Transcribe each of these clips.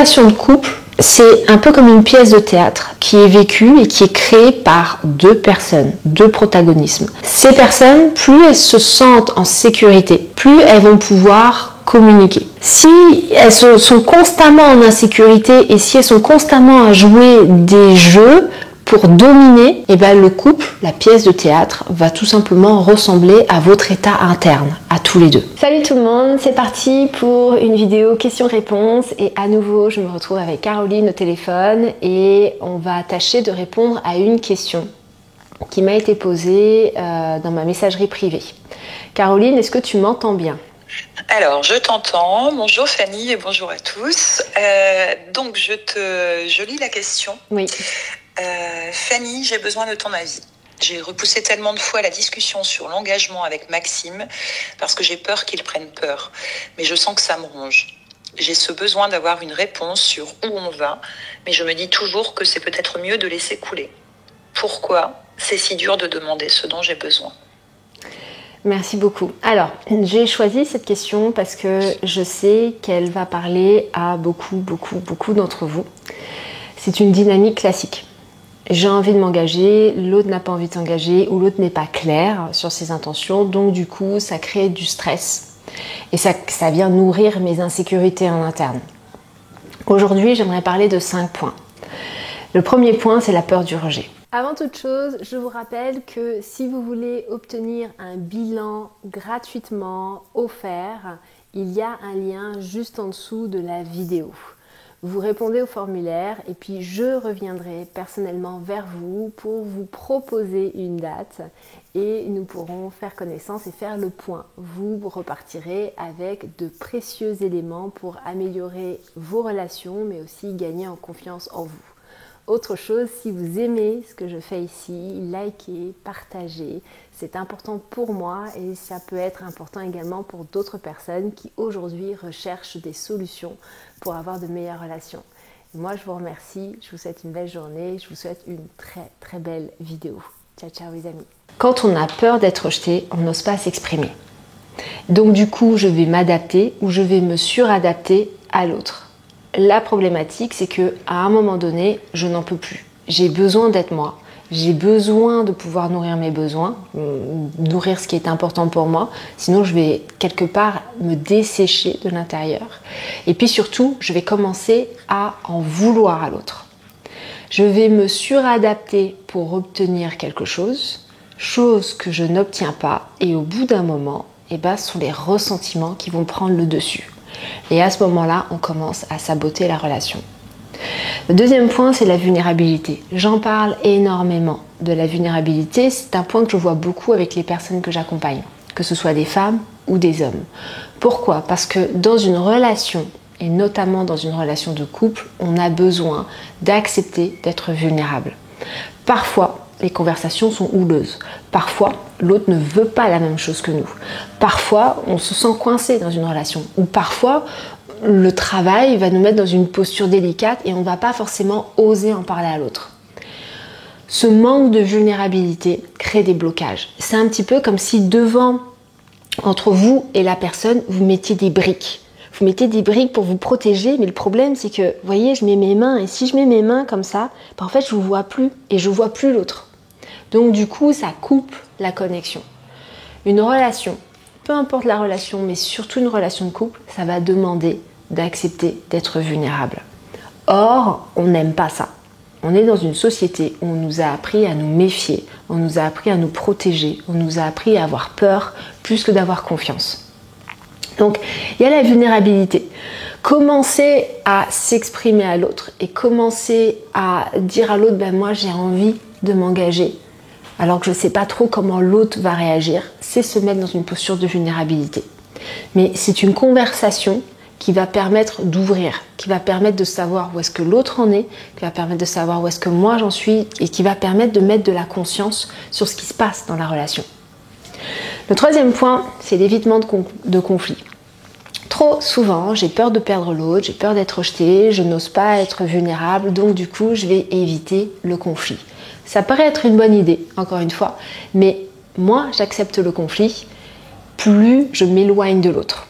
relation de couple, c'est un peu comme une pièce de théâtre qui est vécue et qui est créée par deux personnes, deux protagonismes. Ces personnes, plus elles se sentent en sécurité, plus elles vont pouvoir communiquer. Si elles sont constamment en insécurité et si elles sont constamment à jouer des jeux pour dominer, et ben le couple, la pièce de théâtre, va tout simplement ressembler à votre état interne, à tous les deux. Salut tout le monde, c'est parti pour une vidéo questions-réponses et à nouveau je me retrouve avec Caroline au téléphone et on va tâcher de répondre à une question qui m'a été posée dans ma messagerie privée. Caroline, est-ce que tu m'entends bien ? Alors, je t'entends. Bonjour Fanny et bonjour à tous. Donc, je lis la question. Oui. Fanny, j'ai besoin de ton avis. J'ai repoussé tellement de fois la discussion sur l'engagement avec Maxime parce que j'ai peur qu'il prenne peur. Mais je sens que ça me ronge. J'ai ce besoin d'avoir une réponse sur où on va, mais je me dis toujours que c'est peut-être mieux de laisser couler. Pourquoi c'est si dur de demander ce dont j'ai besoin ? Merci beaucoup. Alors, j'ai choisi cette question parce que je sais qu'elle va parler à beaucoup d'entre vous. C'est une dynamique classique. J'ai envie de m'engager, l'autre n'a pas envie de s'engager ou l'autre n'est pas clair sur ses intentions. Donc du coup, ça crée du stress et ça vient nourrir mes insécurités en interne. Aujourd'hui, j'aimerais parler de 5 points. Le premier point, c'est la peur du rejet. Avant toute chose, je vous rappelle que si vous voulez obtenir un bilan gratuitement offert, il y a un lien juste en dessous de la vidéo. Vous répondez au formulaire et puis je reviendrai personnellement vers vous pour vous proposer une date et nous pourrons faire connaissance et faire le point. Vous repartirez avec de précieux éléments pour améliorer vos relations mais aussi gagner en confiance en vous. Autre chose, si vous aimez ce que je fais ici, likez, partagez. C'est important pour moi et ça peut être important également pour d'autres personnes qui aujourd'hui recherchent des solutions pour avoir de meilleures relations. Et moi, je vous remercie, je vous souhaite une belle journée, je vous souhaite une très belle vidéo. Ciao, ciao les amis. Quand on a peur d'être rejeté, on n'ose pas s'exprimer. Donc du coup, je vais m'adapter ou je vais me suradapter à l'autre. La problématique, c'est qu'à un moment donné, je n'en peux plus. J'ai besoin d'être moi. J'ai besoin de pouvoir nourrir mes besoins, nourrir ce qui est important pour moi. Sinon, je vais quelque part me dessécher de l'intérieur. Et puis surtout, je vais commencer à en vouloir à l'autre. Je vais me suradapter pour obtenir quelque chose que je n'obtiens pas. Et au bout d'un moment, ce sont les ressentiments qui vont prendre le dessus. Et à ce moment-là, on commence à saboter la relation. Le deuxième point, c'est la vulnérabilité. J'en parle énormément de la vulnérabilité. C'est un point que je vois beaucoup avec les personnes que j'accompagne, que ce soit des femmes ou des hommes. Pourquoi ? Parce que dans une relation, et notamment dans une relation de couple, on a besoin d'accepter d'être vulnérable. Parfois, les conversations sont houleuses. Parfois, l'autre ne veut pas la même chose que nous. Parfois, on se sent coincé dans une relation. Ou parfois, le travail va nous mettre dans une posture délicate et on ne va pas forcément oser en parler à l'autre. Ce manque de vulnérabilité crée des blocages. C'est un petit peu comme si entre vous et la personne, vous mettiez des briques. Vous mettez des briques pour vous protéger, mais le problème c'est que, vous voyez, je mets mes mains et si je mets mes mains comme ça, en fait je ne vous vois plus et je ne vois plus l'autre. Donc du coup, ça coupe la connexion. Une relation, peu importe la relation, mais surtout une relation de couple, ça va demander d'accepter d'être vulnérable. Or, on n'aime pas ça. On est dans une société où on nous a appris à nous méfier, on nous a appris à nous protéger, on nous a appris à avoir peur plus que d'avoir confiance. Donc, il y a la vulnérabilité. Commencer à s'exprimer à l'autre et commencer à dire à l'autre, moi j'ai envie de m'engager, alors que je ne sais pas trop comment l'autre va réagir, c'est se mettre dans une posture de vulnérabilité. Mais c'est une conversation qui va permettre d'ouvrir, qui va permettre de savoir où est-ce que l'autre en est, qui va permettre de savoir où est-ce que moi j'en suis et qui va permettre de mettre de la conscience sur ce qui se passe dans la relation. Le troisième point, c'est l'évitement de conflits. Trop souvent, j'ai peur de perdre l'autre, j'ai peur d'être rejetée, je n'ose pas être vulnérable, donc du coup, je vais éviter le conflit. Ça paraît être une bonne idée, encore une fois, mais moins j'accepte le conflit, plus je m'éloigne de l'autre.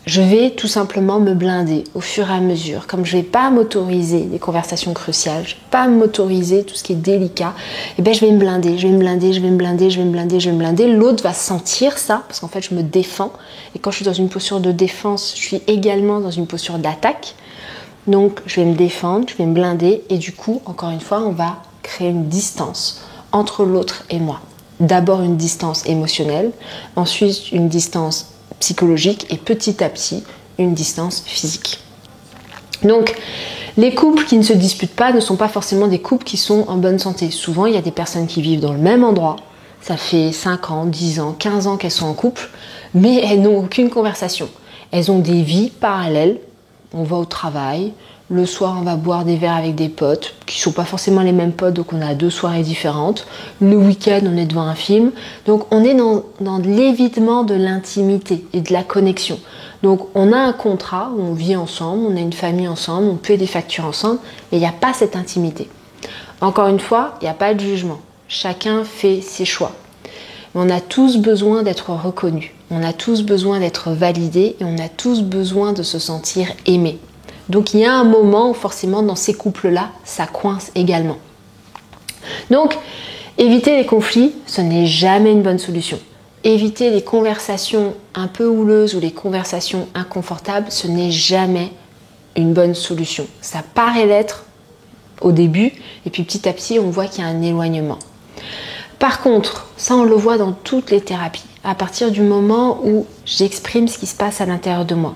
je vais tout simplement me blinder au fur et à mesure. Comme je ne vais pas m'autoriser des conversations cruciales, je ne vais pas m'autoriser tout ce qui est délicat, et ben je vais me blinder, je vais me blinder, je vais me blinder, je vais me blinder, je vais me blinder. L'autre va sentir ça, parce qu'en fait je me défends. Et quand je suis dans une posture de défense, je suis également dans une posture d'attaque. Donc je vais me défendre, je vais me blinder, et du coup, encore une fois, on va créer une distance entre l'autre et moi. D'abord une distance émotionnelle, ensuite une distance psychologique et petit à petit une distance physique. Donc les couples qui ne se disputent pas ne sont pas forcément des couples qui sont en bonne santé. Souvent il y a des personnes qui vivent dans le même endroit, ça fait 5 ans, 10 ans, 15 ans qu'elles sont en couple, mais elles n'ont aucune conversation. Elles ont des vies parallèles, on va au travail, le soir on va boire des verres avec des potes qui ne sont pas forcément les mêmes potes, donc on a 2 soirées différentes. Le week-end on est devant un film, donc on est dans l'évitement de l'intimité et de la connexion. Donc on a un contrat où on vit ensemble, on a une famille ensemble, on paie des factures ensemble, mais il n'y a pas cette intimité. Encore une fois, il n'y a pas de jugement, chacun fait ses choix. On a tous besoin d'être reconnus, on a tous besoin d'être validés et on a tous besoin de se sentir aimés. Donc il y a un moment où forcément dans ces couples-là, ça coince également. Donc éviter les conflits, ce n'est jamais une bonne solution. Éviter les conversations un peu houleuses ou les conversations inconfortables, ce n'est jamais une bonne solution. Ça paraît l'être au début et puis petit à petit on voit qu'il y a un éloignement. Par contre, ça on le voit dans toutes les thérapies, à partir du moment où j'exprime ce qui se passe à l'intérieur de moi.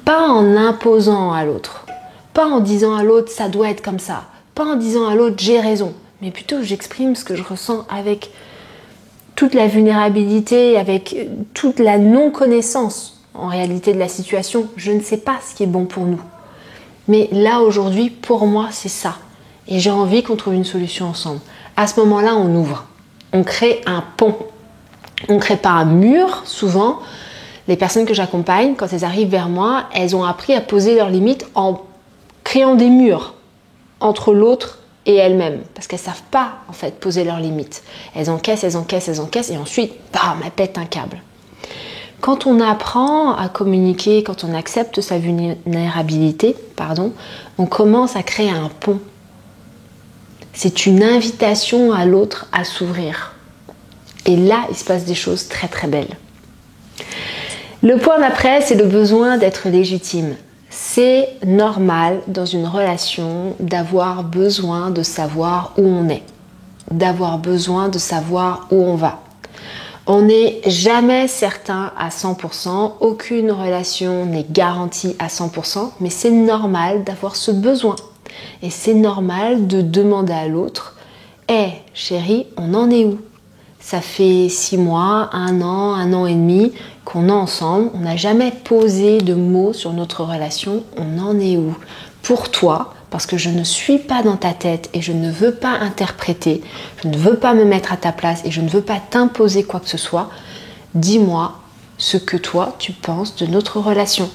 Pas en imposant à l'autre, pas en disant à l'autre ça doit être comme ça, pas en disant à l'autre j'ai raison, mais plutôt j'exprime ce que je ressens avec toute la vulnérabilité, avec toute la non-connaissance en réalité de la situation. Je ne sais pas ce qui est bon pour nous. Mais là aujourd'hui, pour moi, c'est ça. Et j'ai envie qu'on trouve une solution ensemble. À ce moment-là, on ouvre. On crée un pont. On ne crée pas un mur, souvent. Les personnes que j'accompagne, quand elles arrivent vers moi, elles ont appris à poser leurs limites en créant des murs entre l'autre et elles-mêmes. Parce qu'elles ne savent pas, en fait, poser leurs limites. Elles encaissent, elles encaissent, elles encaissent, et ensuite, bam, elles pètent un câble. Quand on apprend à communiquer, quand on accepte sa vulnérabilité, on commence à créer un pont. C'est une invitation à l'autre à s'ouvrir. Et là, il se passe des choses très très belles. Le point d'après, c'est le besoin d'être légitime. C'est normal dans une relation d'avoir besoin de savoir où on est, d'avoir besoin de savoir où on va. On n'est jamais certain à 100%, aucune relation n'est garantie à 100%, mais c'est normal d'avoir ce besoin. Et c'est normal de demander à l'autre « Hey, chérie, on en est où ?» Ça fait 6 mois, 1 an et demi qu'on est ensemble. On n'a jamais posé de mots sur notre relation. On en est où? Pour toi, parce que je ne suis pas dans ta tête et je ne veux pas interpréter, je ne veux pas me mettre à ta place et je ne veux pas t'imposer quoi que ce soit. Dis-moi ce que toi, tu penses de notre relation.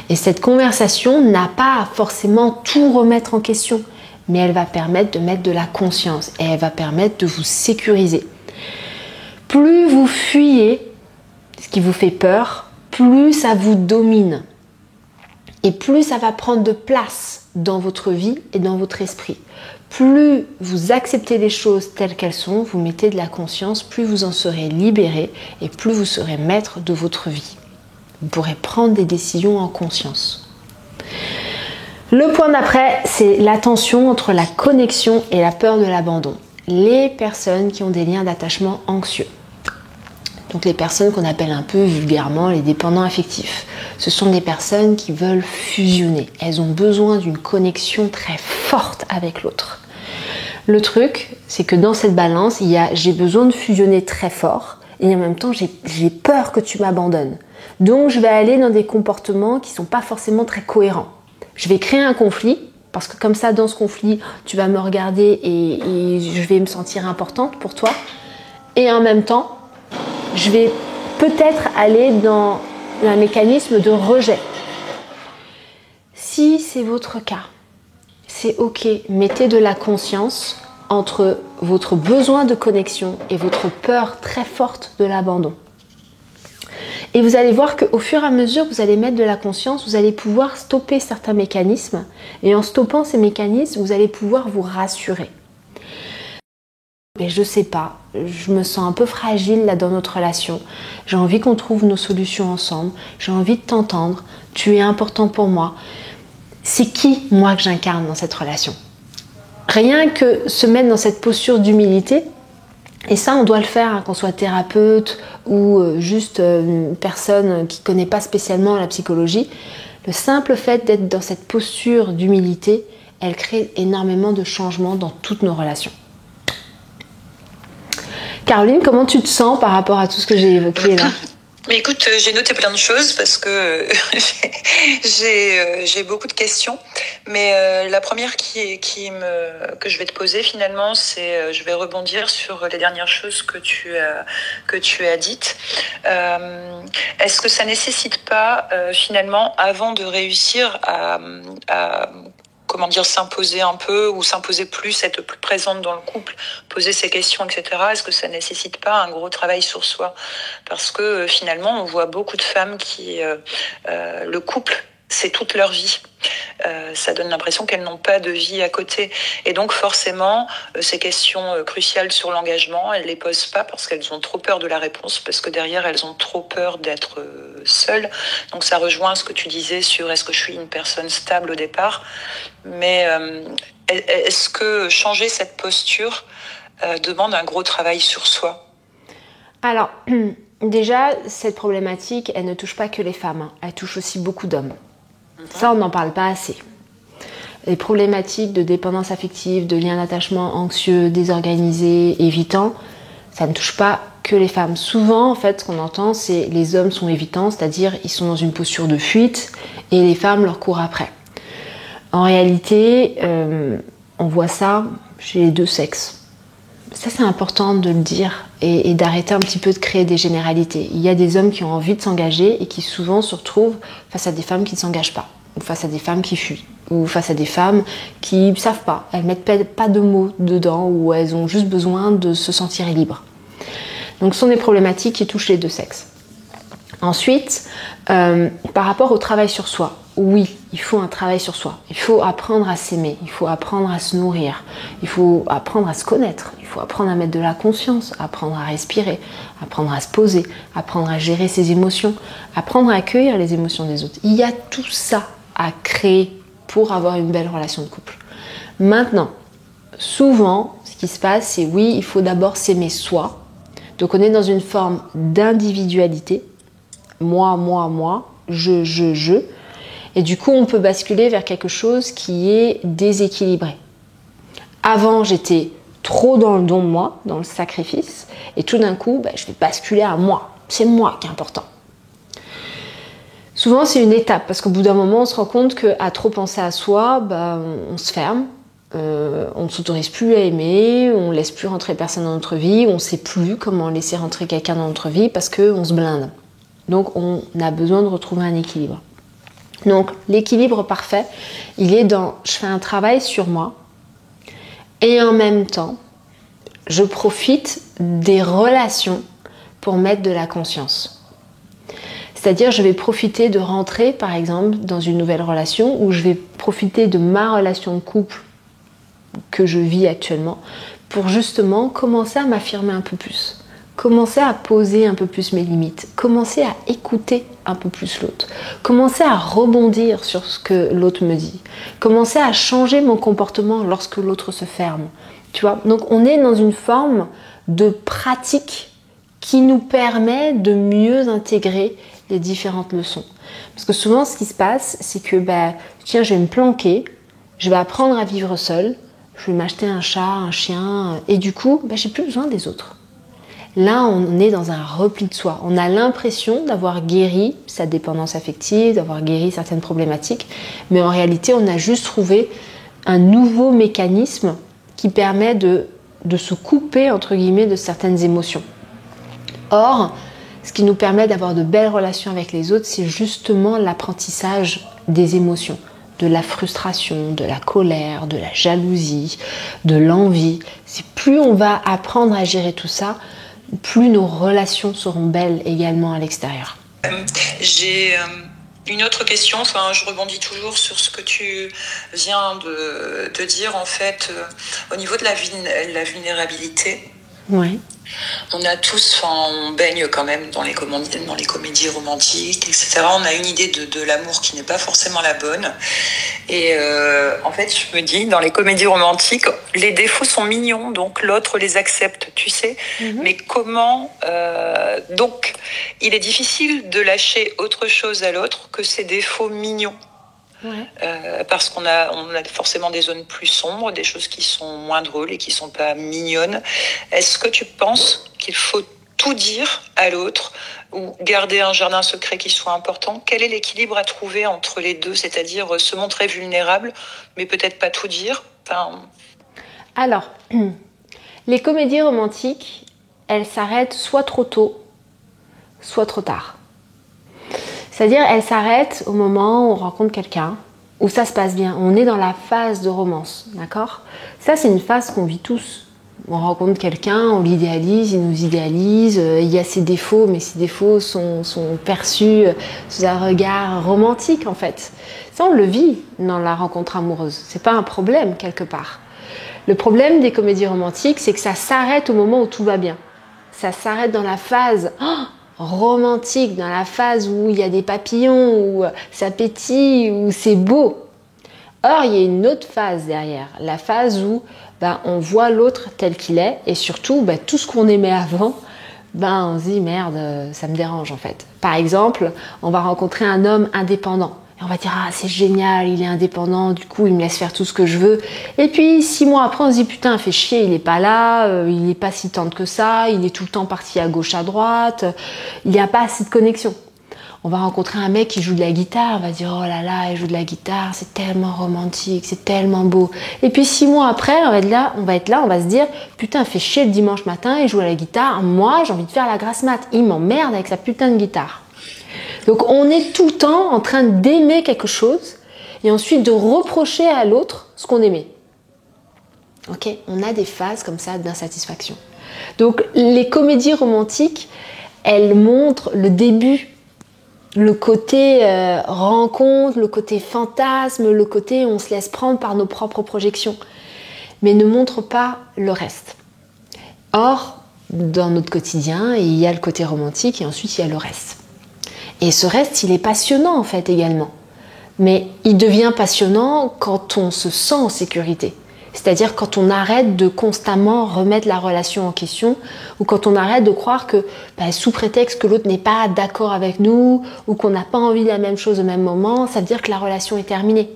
Et cette conversation n'a pas à forcément tout remettre en question, mais elle va permettre de mettre de la conscience et elle va permettre de vous sécuriser. Plus vous fuyez ce qui vous fait peur, plus ça vous domine. Et plus ça va prendre de place dans votre vie et dans votre esprit. Plus vous acceptez les choses telles qu'elles sont, vous mettez de la conscience, plus vous en serez libéré et plus vous serez maître de votre vie. Vous pourrez prendre des décisions en conscience. Le point d'après, c'est la tension entre la connexion et la peur de l'abandon. Les personnes qui ont des liens d'attachement anxieux. Donc les personnes qu'on appelle un peu vulgairement les dépendants affectifs. Ce sont des personnes qui veulent fusionner. Elles ont besoin d'une connexion très forte avec l'autre. Le truc, c'est que dans cette balance, il y a j'ai besoin de fusionner très fort et en même temps j'ai peur que tu m'abandonnes. Donc je vais aller dans des comportements qui ne sont pas forcément très cohérents. Je vais créer un conflit parce que comme ça dans ce conflit, tu vas me regarder et je vais me sentir importante pour toi. Et en même temps, je vais peut-être aller dans un mécanisme de rejet. Si c'est votre cas, c'est ok. Mettez de la conscience entre votre besoin de connexion et votre peur très forte de l'abandon. Et vous allez voir qu'au fur et à mesure que vous allez mettre de la conscience, vous allez pouvoir stopper certains mécanismes. Et en stoppant ces mécanismes, vous allez pouvoir vous rassurer. Mais je sais pas, je me sens un peu fragile là dans notre relation. J'ai envie qu'on trouve nos solutions ensemble. J'ai envie de t'entendre. Tu es important pour moi. C'est qui, moi, que j'incarne dans cette relation? Rien que se mettre dans cette posture d'humilité, et ça, on doit le faire hein, qu'on soit thérapeute ou juste une personne qui ne connaît pas spécialement la psychologie. Le simple fait d'être dans cette posture d'humilité, elle crée énormément de changements dans toutes nos relations. Caroline, comment tu te sens par rapport à tout ce que j'ai évoqué là? Mais écoute, j'ai noté plein de choses parce que j'ai beaucoup de questions. Mais la première que je vais te poser finalement, c'est je vais rebondir sur les dernières choses que tu as dites. Est-ce que ça nécessite pas finalement, avant de réussir à comment dire, s'imposer un peu ou s'imposer plus, être plus présente dans le couple, poser ses questions, etc. Est-ce que ça nécessite pas un gros travail sur soi? Parce que finalement, on voit beaucoup de femmes qui le couple, c'est toute leur vie. Ça donne l'impression qu'elles n'ont pas de vie à côté. Et donc forcément, ces questions cruciales sur l'engagement, elles les posent pas parce qu'elles ont trop peur de la réponse, parce que derrière, elles ont trop peur d'être seules. Donc ça rejoint ce que tu disais sur est-ce que je suis une personne stable au départ. Mais est-ce que changer cette posture demande un gros travail sur soi? Alors, déjà, cette problématique, elle ne touche pas que les femmes, hein. Elle touche aussi beaucoup d'hommes. Ça, on n'en parle pas assez. Les problématiques de dépendance affective, de lien d'attachement anxieux, désorganisé, évitant, ça ne touche pas que les femmes. Souvent, en fait, ce qu'on entend, c'est les hommes sont évitants, c'est-à-dire ils sont dans une posture de fuite et les femmes leur courent après. En réalité, on voit ça chez les deux sexes. Ça, c'est important de le dire et d'arrêter un petit peu de créer des généralités. Il y a des hommes qui ont envie de s'engager et qui souvent se retrouvent face à des femmes qui ne s'engagent pas, ou face à des femmes qui fuient, ou face à des femmes qui ne savent pas. Elles ne mettent pas de mots dedans ou elles ont juste besoin de se sentir libres. Donc ce sont des problématiques qui touchent les deux sexes. Ensuite, par rapport au travail sur soi, oui, il faut un travail sur soi. Il faut apprendre à s'aimer, il faut apprendre à se nourrir, il faut apprendre à se connaître, il faut apprendre à mettre de la conscience, apprendre à respirer, apprendre à se poser, apprendre à gérer ses émotions, apprendre à accueillir les émotions des autres. Il y a tout ça à créer pour avoir une belle relation de couple. Maintenant, souvent, ce qui se passe, c'est oui, il faut d'abord s'aimer soi. Donc on est dans une forme d'individualité. Moi, je. Et du coup, on peut basculer vers quelque chose qui est déséquilibré. Avant, j'étais trop dans le don de moi, dans le sacrifice, et tout d'un coup, je vais basculer à moi. C'est moi qui est important. Souvent, c'est une étape, parce qu'au bout d'un moment, on se rend compte qu'à trop penser à soi, on se ferme, on ne s'autorise plus à aimer, on ne laisse plus rentrer personne dans notre vie, on ne sait plus comment laisser rentrer quelqu'un dans notre vie, parce qu'on se blinde. Donc, on a besoin de retrouver un équilibre. Donc l'équilibre parfait, il est dans je fais un travail sur moi et en même temps, je profite des relations pour mettre de la conscience. C'est-à-dire je vais profiter de rentrer par exemple dans une nouvelle relation où je vais profiter de ma relation de couple que je vis actuellement pour justement commencer à m'affirmer un peu plus. Commencer à poser un peu plus mes limites, commencer à écouter un peu plus l'autre, commencer à rebondir sur ce que l'autre me dit, commencer à changer mon comportement lorsque l'autre se ferme. Tu vois ? Donc on est dans une forme de pratique qui nous permet de mieux intégrer les différentes leçons. Parce que souvent ce qui se passe, c'est que tiens, je vais me planquer, je vais apprendre à vivre seule, je vais m'acheter un chat, un chien, et du coup, j'ai plus besoin des autres. Là, on est dans un repli de soi. On a l'impression d'avoir guéri sa dépendance affective, d'avoir guéri certaines problématiques, mais en réalité, on a juste trouvé un nouveau mécanisme qui permet de se couper, entre guillemets, de certaines émotions. Or, ce qui nous permet d'avoir de belles relations avec les autres, c'est justement l'apprentissage des émotions, de la frustration, de la colère, de la jalousie, de l'envie. C'est plus on va apprendre à gérer tout ça, plus nos relations seront belles également à l'extérieur. J'ai une autre question, enfin, je rebondis toujours sur ce que tu viens de dire, en fait, au niveau de la vulnérabilité. Ouais. On a tous, enfin, on baigne quand même dans les comédies romantiques, etc. On a une idée de l'amour qui n'est pas forcément la bonne. Et en fait, je me dis, dans les comédies romantiques, les défauts sont mignons, donc l'autre les accepte, tu sais. Mais comment... donc, il est difficile de lâcher autre chose à l'autre que ces défauts mignons. Ouais. Parce qu'on a forcément des zones plus sombres, des choses qui sont moins drôles et qui sont pas mignonnes. Est-ce que tu penses qu'il faut tout dire à l'autre ou garder un jardin secret qui soit important? Quel est l'équilibre à trouver entre les deux, c'est-à-dire se montrer vulnérable, mais peut-être pas tout dire? Enfin... Alors, les comédies romantiques, elles s'arrêtent soit trop tôt, soit trop tard. C'est-à-dire, elles s'arrêtent au moment où on rencontre quelqu'un, où ça se passe bien. On est dans la phase de romance, d'accord? Ça, c'est une phase qu'on vit tous. On rencontre quelqu'un, on l'idéalise, il nous idéalise, il y a ses défauts, mais ces défauts sont perçus sous un regard romantique, en fait. Ça, on le vit dans la rencontre amoureuse. C'est pas un problème, quelque part. Le problème des comédies romantiques, c'est que ça s'arrête au moment où tout va bien. Ça s'arrête dans la phase... romantique, dans la phase où il y a des papillons, où ça pétille, où c'est beau. Or, il y a une autre phase derrière, la phase où on voit l'autre tel qu'il est, et surtout, tout ce qu'on aimait avant, on se dit merde, ça me dérange en fait. Par exemple, on va rencontrer un homme indépendant. Et on va dire, ah c'est génial, il est indépendant, du coup il me laisse faire tout ce que je veux. Et puis 6 mois après on se dit, putain fait chier, il est pas là, il est pas si tendre que ça, il est tout le temps parti à gauche, à droite, il n'y a pas assez de connexion. On va rencontrer un mec qui joue de la guitare, on va dire, oh là là, il joue de la guitare, c'est tellement romantique, c'est tellement beau. Et puis 6 mois après, on va se dire, putain fait chier le dimanche matin, il joue à la guitare, moi j'ai envie de faire la grasse mat, il m'emmerde avec sa putain de guitare. Donc on est tout le temps en train d'aimer quelque chose et ensuite de reprocher à l'autre ce qu'on aimait. Ok, on a des phases comme ça d'insatisfaction. Donc les comédies romantiques, elles montrent le début, le côté rencontre, le côté fantasme, le côté on se laisse prendre par nos propres projections, mais ne montrent pas le reste. Or, dans notre quotidien, il y a le côté romantique et ensuite il y a le reste. Et ce reste, il est passionnant en fait également. Mais il devient passionnant quand on se sent en sécurité. C'est-à-dire quand on arrête de constamment remettre la relation en question ou quand on arrête de croire que sous prétexte que l'autre n'est pas d'accord avec nous ou qu'on n'a pas envie de la même chose au même moment, ça veut dire que la relation est terminée.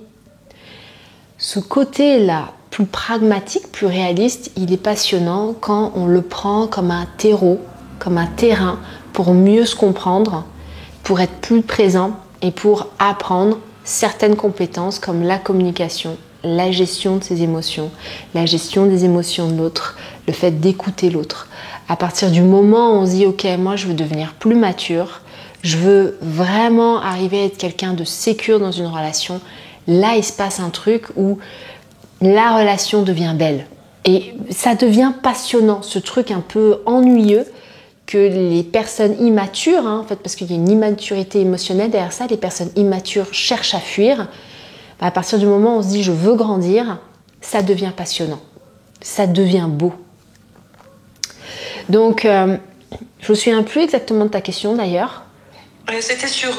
Ce côté-là, plus pragmatique, plus réaliste, il est passionnant quand on le prend comme un terreau, comme un terrain pour mieux se comprendre, pour être plus présent et pour apprendre certaines compétences comme la communication, la gestion de ses émotions, la gestion des émotions de l'autre, le fait d'écouter l'autre. À partir du moment où on se dit « Ok, moi je veux devenir plus mature, je veux vraiment arriver à être quelqu'un de sécure dans une relation », là il se passe un truc où la relation devient belle. Et ça devient passionnant, ce truc un peu ennuyeux que les personnes immatures, en fait, parce qu'il y a une immaturité émotionnelle derrière ça, les personnes immatures cherchent à fuir. À partir du moment où on se dit je veux grandir, ça devient passionnant, ça devient beau. Donc, je ne me souviens plus exactement de ta question d'ailleurs. C'était sur...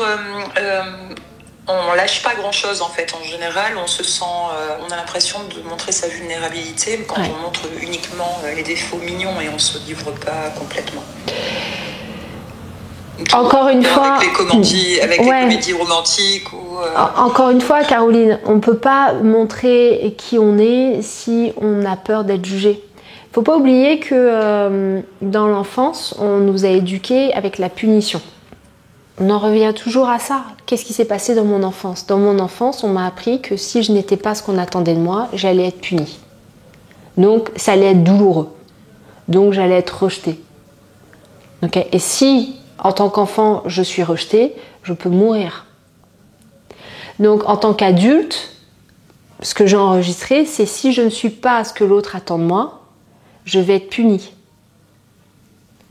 on lâche pas grand-chose en fait. En général, on se sent... on a l'impression de montrer sa vulnérabilité quand on montre uniquement les défauts mignons et on ne se livre pas complètement. Encore une fois... Avec les comédies romantiques ou... Encore une fois, Caroline, on ne peut pas montrer qui on est si on a peur d'être jugé. Il ne faut pas oublier que dans l'enfance, on nous a éduqués avec la punition. On en revient toujours à ça. Qu'est-ce qui s'est passé dans mon enfance? Dans mon enfance, on m'a appris que si je n'étais pas ce qu'on attendait de moi, j'allais être punie. Donc, ça allait être douloureux. Donc, j'allais être rejetée. Okay? Et si, en tant qu'enfant, je suis rejetée, je peux mourir. Donc, en tant qu'adulte, ce que j'ai enregistré, c'est si je ne suis pas ce que l'autre attend de moi, je vais être punie.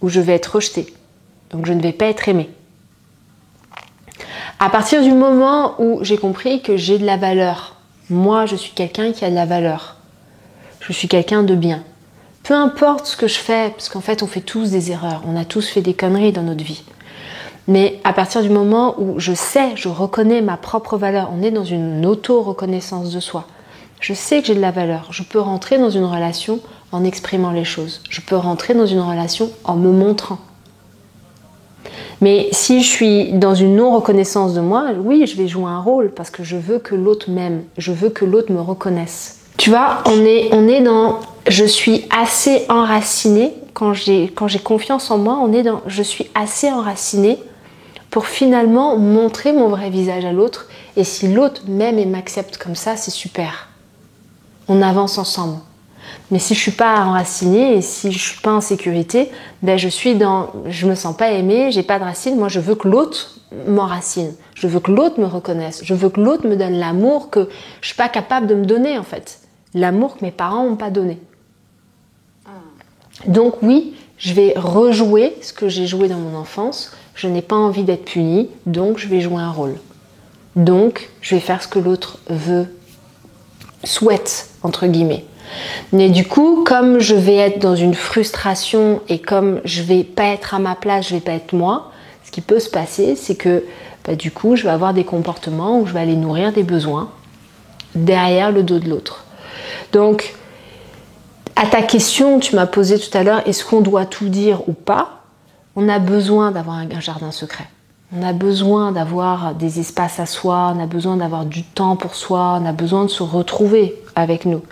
Ou je vais être rejetée. Donc, je ne vais pas être aimée. À partir du moment où j'ai compris que j'ai de la valeur, moi je suis quelqu'un qui a de la valeur, je suis quelqu'un de bien. Peu importe ce que je fais, parce qu'en fait on fait tous des erreurs, on a tous fait des conneries dans notre vie. Mais à partir du moment où je sais, je reconnais ma propre valeur, on est dans une auto-reconnaissance de soi. Je sais que j'ai de la valeur, je peux rentrer dans une relation en exprimant les choses. Je peux rentrer dans une relation en me montrant. Mais si je suis dans une non-reconnaissance de moi, oui, je vais jouer un rôle parce que je veux que l'autre m'aime, je veux que l'autre me reconnaisse. Tu vois, on est dans je suis assez enracinée, quand j'ai confiance en moi, on est dans je suis assez enracinée pour finalement montrer mon vrai visage à l'autre. Et si l'autre m'aime et m'accepte comme ça, c'est super. On avance ensemble. Mais si je suis pas enracinée et si je suis pas en sécurité, ben je me sens pas aimée, j'ai pas de racine. Moi, je veux que l'autre m'enracine. Je veux que l'autre me reconnaisse. Je veux que l'autre me donne l'amour que je suis pas capable de me donner en fait. L'amour que mes parents m'ont pas donné. Donc oui, je vais rejouer ce que j'ai joué dans mon enfance. Je n'ai pas envie d'être punie, donc je vais jouer un rôle. Donc, je vais faire ce que l'autre souhaite, entre guillemets. Mais du coup, comme je vais être dans une frustration et comme je vais pas être à ma place, je vais pas être moi, ce qui peut se passer, c'est que du coup, je vais avoir des comportements où je vais aller nourrir des besoins derrière le dos de l'autre. Donc, à ta question, tu m'as posé tout à l'heure, est-ce qu'on doit tout dire ou pas ? On a besoin d'avoir un jardin secret. On a besoin d'avoir des espaces à soi, on a besoin d'avoir du temps pour soi, on a besoin de se retrouver avec nous.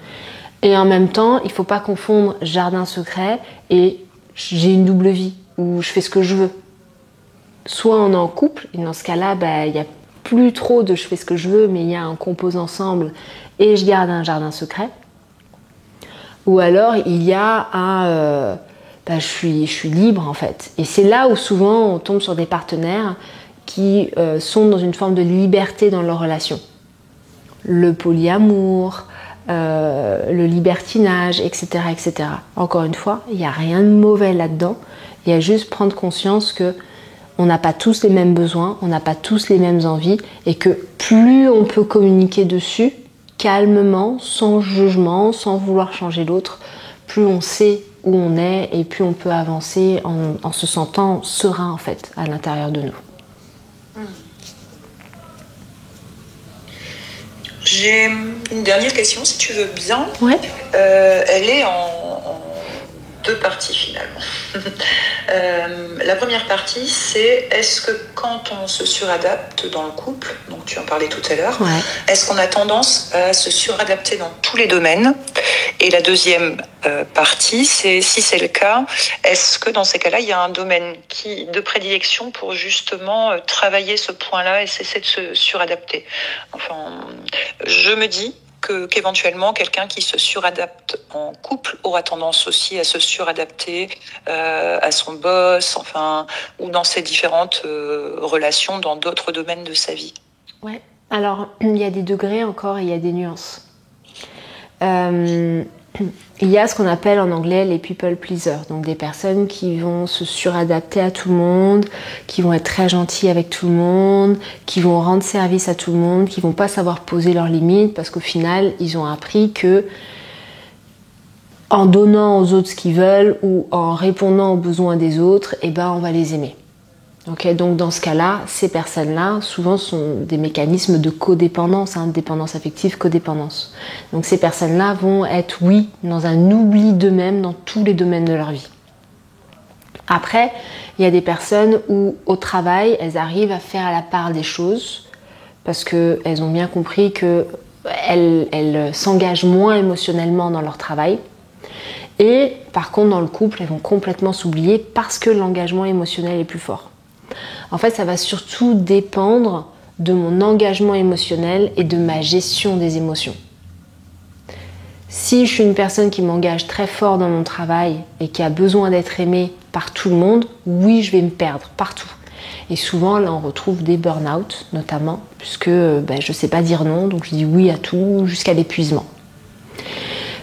Et en même temps, il ne faut pas confondre jardin secret et j'ai une double vie où je fais ce que je veux. Soit on est en couple, et dans ce cas-là, il n'y a plus trop de je fais ce que je veux, mais il y a un compose ensemble et je garde un jardin secret. Ou alors il y a un je suis libre en fait. Et c'est là où souvent on tombe sur des partenaires qui sont dans une forme de liberté dans leur relation. Le polyamour, le libertinage, etc., etc. Encore une fois, il n'y a rien de mauvais là-dedans. Il y a juste prendre conscience que on n'a pas tous les mêmes besoins, on n'a pas tous les mêmes envies et que plus on peut communiquer dessus, calmement, sans jugement, sans vouloir changer l'autre, plus on sait où on est et plus on peut avancer en se sentant serein en fait à l'intérieur de nous. J'ai une dernière question si tu veux bien. Ouais. Elle est en deux parties finalement. La première partie, c'est est-ce que quand on se suradapte dans le couple, donc tu en parlais tout à l'heure, est-ce qu'on a tendance à se suradapter dans tous les domaines ? Et la deuxième partie, c'est si c'est le cas, est-ce que dans ces cas-là, il y a un domaine de prédilection pour justement travailler ce point-là et cesser de se suradapter ? Enfin, je me dis qu'éventuellement, quelqu'un qui se suradapte en couple aura tendance aussi à se suradapter à son boss, enfin, ou dans ses différentes relations dans d'autres domaines de sa vie. Ouais. Alors, il y a des degrés encore et il y a des nuances. Il y a ce qu'on appelle en anglais les people pleasers, donc des personnes qui vont se suradapter à tout le monde, qui vont être très gentils avec tout le monde, qui vont rendre service à tout le monde, qui vont pas savoir poser leurs limites parce qu'au final ils ont appris que en donnant aux autres ce qu'ils veulent ou en répondant aux besoins des autres, on va les aimer. Okay, donc dans ce cas-là, ces personnes-là, souvent sont des mécanismes de codépendance, dépendance affective, codépendance. Donc ces personnes-là vont être, oui, dans un oubli d'eux-mêmes dans tous les domaines de leur vie. Après, il y a des personnes où, au travail, elles arrivent à faire à la part des choses parce qu'elles ont bien compris qu'elles s'engagent moins émotionnellement dans leur travail. Et par contre, dans le couple, elles vont complètement s'oublier parce que l'engagement émotionnel est plus fort. En fait, ça va surtout dépendre de mon engagement émotionnel et de ma gestion des émotions. Si je suis une personne qui m'engage très fort dans mon travail et qui a besoin d'être aimée par tout le monde, oui, je vais me perdre partout. Et souvent, là, on retrouve des burn-out, notamment, puisque je ne sais pas dire non, donc je dis oui à tout jusqu'à l'épuisement.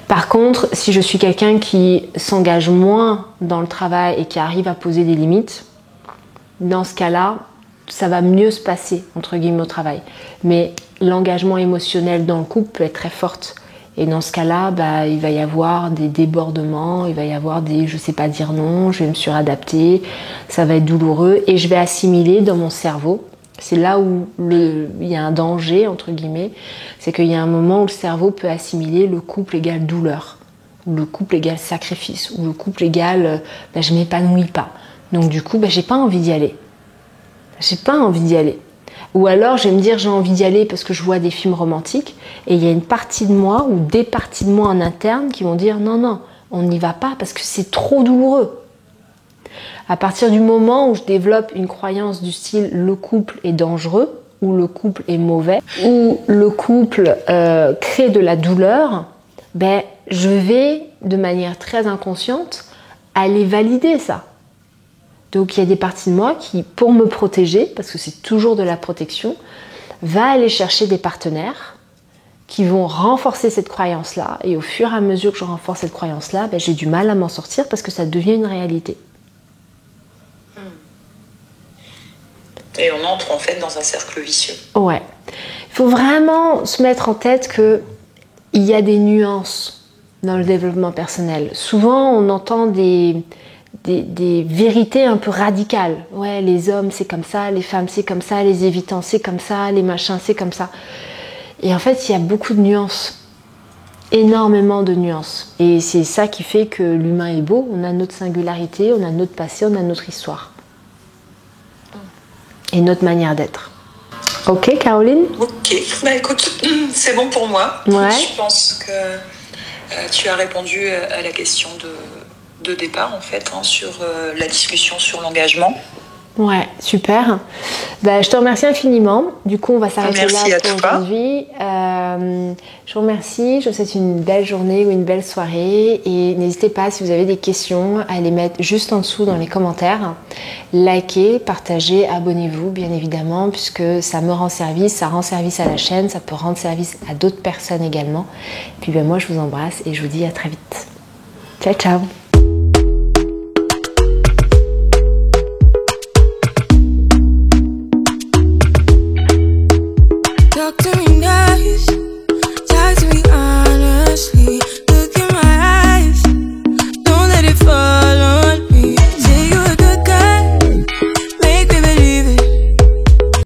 Par contre, si je suis quelqu'un qui s'engage moins dans le travail et qui arrive à poser des limites, dans ce cas-là, ça va mieux se passer, entre guillemets, au travail. Mais l'engagement émotionnel dans le couple peut être très fort. Et dans ce cas-là, bah, il va y avoir des débordements, il va y avoir des je sais pas dire non, je vais me suradapter, ça va être douloureux et je vais assimiler dans mon cerveau. C'est là où il y a un danger, entre guillemets, c'est qu'il y a un moment où le cerveau peut assimiler le couple égale douleur, ou le couple égale sacrifice, ou le couple égale bah, je m'épanouis pas. Donc du coup, bah, j'ai pas envie d'y aller. J'ai pas envie d'y aller. Ou alors je vais me dire j'ai envie d'y aller parce que je vois des films romantiques et il y a une partie de moi ou des parties de moi en interne qui vont dire non, non, on n'y va pas parce que c'est trop douloureux. À partir du moment où je développe une croyance du style le couple est dangereux ou le couple est mauvais ou le couple crée de la douleur, ben, je vais de manière très inconsciente aller valider ça. Donc il y a des parties de moi qui, pour me protéger, parce que c'est toujours de la protection, va aller chercher des partenaires qui vont renforcer cette croyance-là. Et au fur et à mesure que je renforce cette croyance-là, ben, j'ai du mal à m'en sortir parce que ça devient une réalité. Et on entre en fait dans un cercle vicieux. Ouais. Il faut vraiment se mettre en tête qu'il y a des nuances dans le développement personnel. Souvent, on entend des vérités un peu radicales. Ouais, les hommes c'est comme ça, les femmes c'est comme ça, les évitants c'est comme ça, les machins c'est comme ça. Et en fait, il y a beaucoup de nuances. Énormément de nuances. Et c'est ça qui fait que l'humain est beau. On a notre singularité, on a notre passé, on a notre histoire. Et notre manière d'être. Ok, Caroline ? Ok, bah écoute, c'est bon pour moi. Ouais. Je pense que tu as répondu à la question de départ en fait, hein, sur la discussion sur l'engagement. Ouais, super. Bah, je te remercie infiniment. Du coup, on va s'arrêter là pour aujourd'hui. Je vous remercie. Je vous souhaite une belle journée ou une belle soirée. Et n'hésitez pas, si vous avez des questions, à les mettre juste en dessous dans les commentaires. Likez, partagez, abonnez-vous, bien évidemment, puisque ça me rend service, ça rend service à la chaîne, ça peut rendre service à d'autres personnes également. Et puis, moi, je vous embrasse et je vous dis à très vite. Ciao, ciao.